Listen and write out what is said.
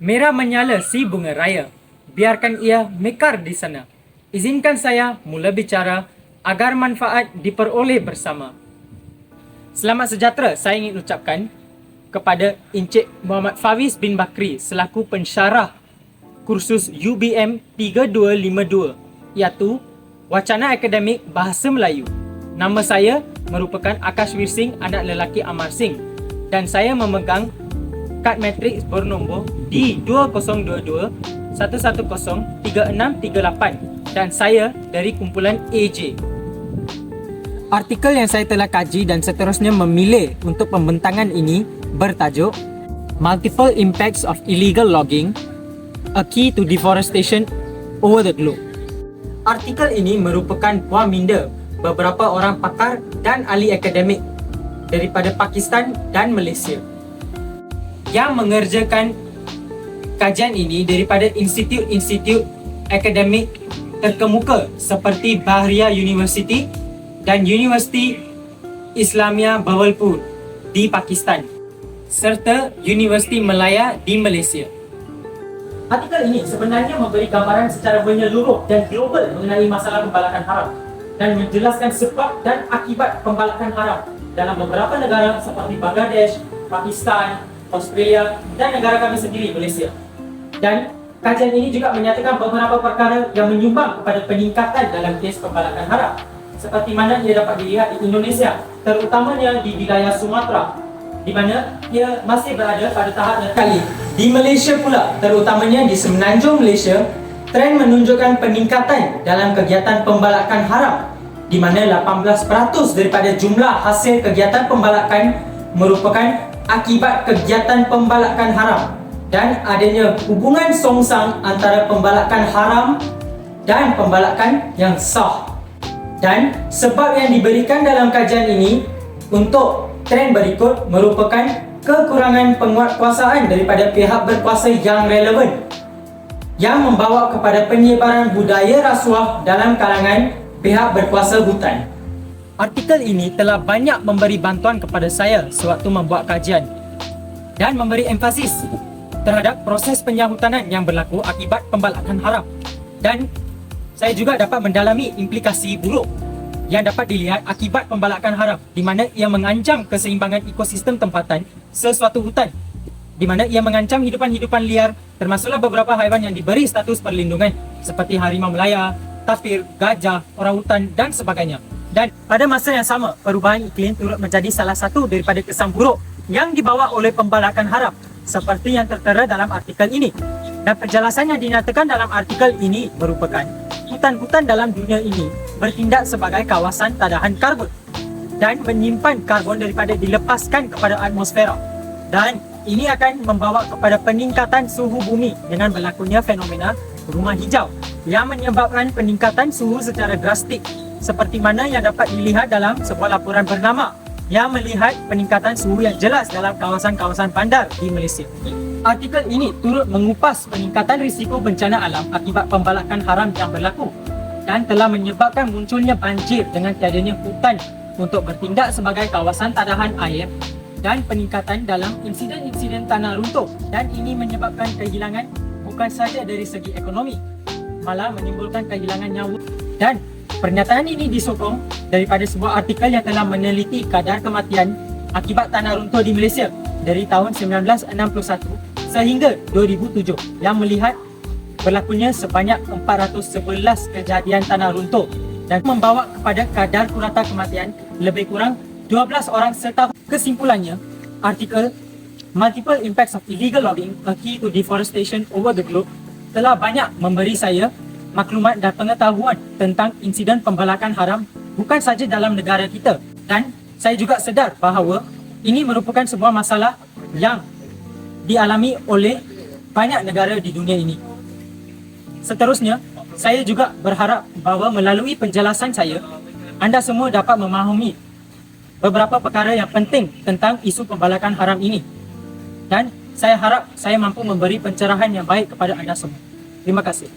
Merah menyala si bunga raya. Biarkan ia mekar di sana. Izinkan saya mula bicara agar manfaat diperoleh bersama. Selamat sejahtera saya ingin ucapkan kepada Encik Muhammad Fawiz bin Bakri selaku pensyarah kursus UBM 3252 iaitu Wacana Akademik Bahasa Melayu. Nama saya merupakan Akash Wirsing, anak lelaki Amar Singh, dan saya memegang kad matriks bernombor D2022 1103638 dan saya dari kumpulan AJ. Artikel yang saya telah kaji dan seterusnya memilih untuk pembentangan ini bertajuk Multiple Impacts of Illegal Logging, A Key to Deforestation Over the Globe. Artikel ini merupakan buah minda beberapa orang pakar dan ahli akademik daripada Pakistan dan Malaysia yang mengerjakan kajian ini daripada institut-institut akademik terkemuka seperti Bahria University dan Universiti Islamia Bahawalpur di Pakistan serta Universiti Malaya di Malaysia. Artikel ini sebenarnya memberi gambaran secara menyeluruh dan global mengenai masalah pembalakan haram dan menjelaskan sebab dan akibat pembalakan haram dalam beberapa negara seperti Bangladesh, Pakistan, Australia dan negara kami sendiri, Malaysia. Dan kajian ini juga menyatakan beberapa perkara yang menyumbang kepada peningkatan dalam kes pembalakan haram, seperti mana ia dapat dilihat di Indonesia, terutamanya di wilayah Sumatera, di mana ia masih berada pada tahap kali. Di Malaysia pula, terutamanya di Semenanjung Malaysia, trend menunjukkan peningkatan dalam kegiatan pembalakan haram, di mana 18% daripada jumlah hasil kegiatan pembalakan merupakan akibat kegiatan pembalakan haram, dan adanya hubungan songsang antara pembalakan haram dan pembalakan yang sah. Dan sebab yang diberikan dalam kajian ini untuk trend berikut merupakan kekurangan penguatkuasaan daripada pihak berkuasa yang relevan yang membawa kepada penyebaran budaya rasuah dalam kalangan pihak berkuasa hutan. Artikel ini telah banyak memberi bantuan kepada saya sewaktu membuat kajian dan memberi emphasis terhadap proses penyahutanan yang berlaku akibat pembalakan haram, dan saya juga dapat mendalami implikasi buruk yang dapat dilihat akibat pembalakan haram, di mana ia mengancam keseimbangan ekosistem tempatan sesuatu hutan, di mana ia mengancam hidupan-hidupan liar termasuklah beberapa haiwan yang diberi status perlindungan seperti harimau Melaya, tapir, gajah, orang hutan dan sebagainya. Dan pada masa yang sama, perubahan iklim turut menjadi salah satu daripada kesan buruk yang dibawa oleh pembalakan haram seperti yang tertera dalam artikel ini. Dan penjelasan yang dinyatakan dalam artikel ini merupakan hutan-hutan dalam dunia ini bertindak sebagai kawasan tadahan karbon dan menyimpan karbon daripada dilepaskan kepada atmosfera, dan ini akan membawa kepada peningkatan suhu bumi dengan berlakunya fenomena rumah hijau yang menyebabkan peningkatan suhu secara drastik, seperti mana yang dapat dilihat dalam sebuah laporan bernama yang melihat peningkatan suhu yang jelas dalam kawasan-kawasan bandar di Malaysia. Artikel ini turut mengupas peningkatan risiko bencana alam akibat pembalakan haram yang berlaku dan telah menyebabkan munculnya banjir dengan tiadanya hutan untuk bertindak sebagai kawasan tadahan air dan peningkatan dalam insiden-insiden tanah runtuh, dan ini menyebabkan kehilangan bukan sahaja dari segi ekonomi, malah menimbulkan kehilangan nyawa. Dan pernyataan ini disokong daripada sebuah artikel yang telah meneliti kadar kematian akibat tanah runtuh di Malaysia dari tahun 1961 sehingga 2007 yang melihat berlakunya sebanyak 411 kejadian tanah runtuh dan membawa kepada kadar purata kematian lebih kurang 12 orang setahun. Kesimpulannya, artikel Multiple Impacts of Illegal Logging, A Key to Deforestation Over the Globe telah banyak memberi saya maklumat dan pengetahuan tentang insiden pembalakan haram bukan saja dalam negara kita, dan saya juga sedar bahawa ini merupakan sebuah masalah yang dialami oleh banyak negara di dunia ini. Seterusnya, saya juga berharap bahawa melalui penjelasan saya, anda semua dapat memahami beberapa perkara yang penting tentang isu pembalakan haram ini, dan saya harap saya mampu memberi pencerahan yang baik kepada anda semua. Terima kasih.